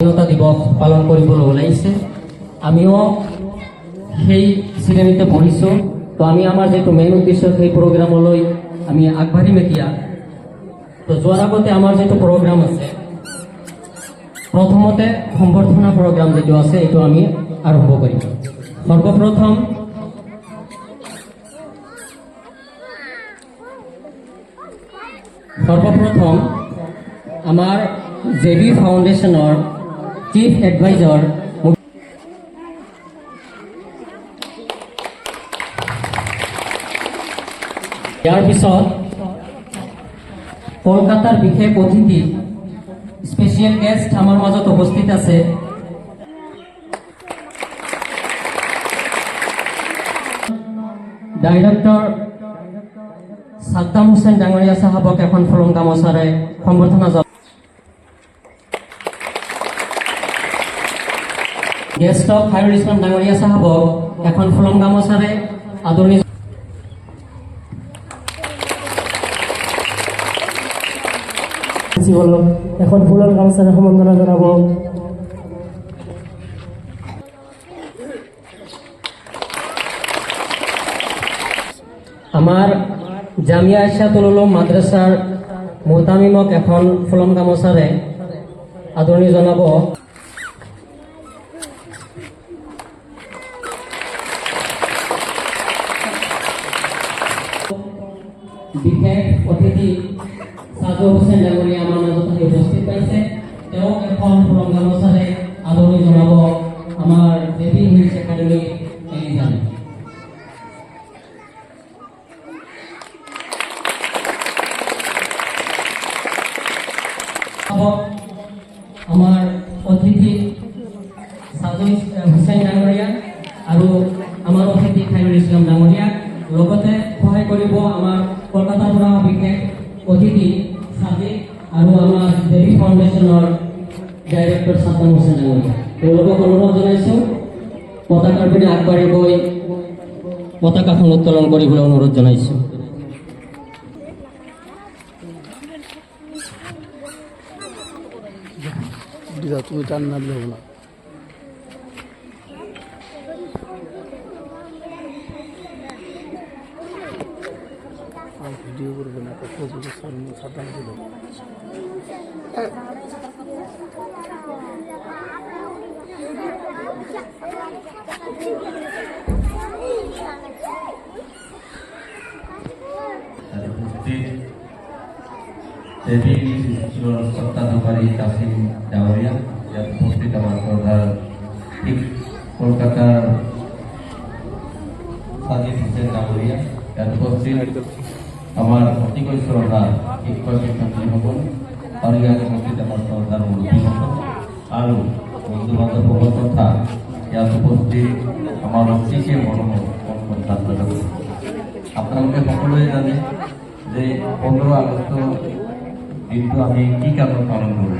স্বাধীনতা দিৱস পালন কৰিবলৈ ওলাইছে। আমিও সেই শ্ৰেণীতে পঢ়িছোঁ। তো আমি আমাৰ যিটো মেইন উদ্দেশ্য সেই প্ৰগ্ৰামলৈ আমি আগবাঢ়িম এতিয়া। তো যোৱাৰ আগতে আমাৰ যিটো প্ৰগ্ৰাম আছে, প্ৰথমতে সম্বৰ্ধনা প্ৰগ্ৰাম যিটো আছে এইটো আমি আৰম্ভ কৰিম। সৰ্বপ্ৰথম আমাৰ জেবি ফাউণ্ডেশ্যনৰ চিফ এডভাইজাৰ ইয়াৰ পিছত কলকাতাৰ বিশেষ অতিথি স্পেচিয়েল গেষ্ট আমাৰ মাজত উপস্থিত আছে। ডাইৰেক্টৰ সাদ্দাম হুছেইন ডাঙৰীয়া সাহেবক এখন ফুলন গামোচাৰে সম্বৰ্ধনা জনায়। গেষ্ট অফ খায়ৰুল ইছলাম ডাঙৰীয়া সাহেবক এখন ফুলন গামোচাৰে আদৰণি এখন ফুলন গামোচাৰে সম্বৰ্ধনা জনাব। আমাৰ জামিয়া ইৰশাদুল উলুম মাদ্ৰাছাৰ মুহতামিমক এখন ফুলন গামোচাৰে আদৰণি জনাব। বিশেষ অতিথি সাজু হুছেইন ডাঙৰীয়া আমাৰ মাজত আহি উপস্থিত পাইছে। তেওঁক এখন ফুলন গামোচাৰে আদৰণি জনাব আমাৰ জেবি ইংলিছ একাডেমী এলিজান। আমাৰ অতিথি সাজু হুছেইন ডাঙৰীয়া আৰু আমাৰ অতিথি খায়ৰুল ইছলাম ডাঙৰীয়া, লগতে সহায় কৰিব আমাৰ কলকাতাৰ পৰা বিশেষ অতিথি সাদিক আৰু আমাৰ জেবি ফাউণ্ডেশ্যনৰ ডাইৰেক্টৰ সাদ্দাম হুছেইন ডাঙৰীয়া। তেওঁলোকক অনুৰোধ জনাইছোঁ পতাকাৰ পিনে আগবাঢ়ি গৈ পতাকাখন উত্তোলন কৰিবলৈ অনুৰোধ জনাইছোঁ। তুমি টান মাৰলে হবে না। ভিডিও কৰবে না, সাবধান ছিল। জেবি স্কুলৰ স্বত্বাধিকাৰী কাছিম ডাঙৰীয়া, ইয়াত উপস্থিত আমাৰ শ্ৰদ্ধাৰ ঠিক কলকাতাৰ সাজিদ হুছেইন ডাঙৰীয়া, ইয়াত উপস্থিত আমাৰ অতিকৈ শ্ৰদ্ধাৰ শিক্ষক শিক্ষয়িত্ৰীসকল আৰু ইয়াত উপস্থিত আমাৰ শ্ৰদ্ধাৰ মুৰব্বীসকল আৰু বন্ধু বান্ধৱসকল তথা ইয়াত উপস্থিত আমাৰ অতিকে মনোমোহক ছাত্ৰ-ছাত্ৰী। আপোনালোকে সকলোৱে জানে যে 15 আগষ্ট দিনটো আমি কি কাৰণে পালন কৰি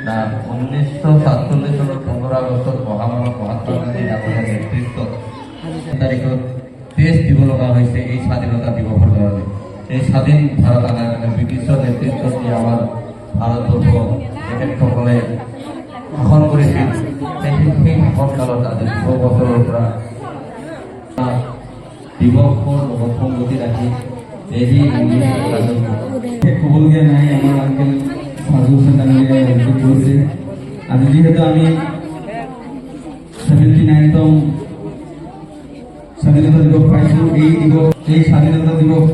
না 1947 চনত 15 আগস্টত মহামানৱ মহাত্মা গান্ধী ডাঙৰীয়াৰ নেতৃত্বত তাৰিখত দেশ দিব লগা হৈছে এই স্বাধীনতা দিৱসৰ কাৰণে। এই স্বাধীন ভাৰত আনাৰ কাৰণে ব্ৰিটিছৰ নেতৃত্বত দি আমাৰ ভাৰতবৰ্ষ তেখেতসকলে শাসন কৰিছিল। সেই শাসনকালত আজি 2 বছৰৰ পৰা দিৱসৰ লগত সংগতি ৰাখি ক'বলগীয়া নাই। আমাৰ আংকেল সাজু হুছেইন ডাঙৰীয়াই উল্লেখ কৰিছে। আজি যিহেতু আমি 79তম স্বাধীনতা দিৱস পাইছোঁ, এই স্বাধীনতা দিৱস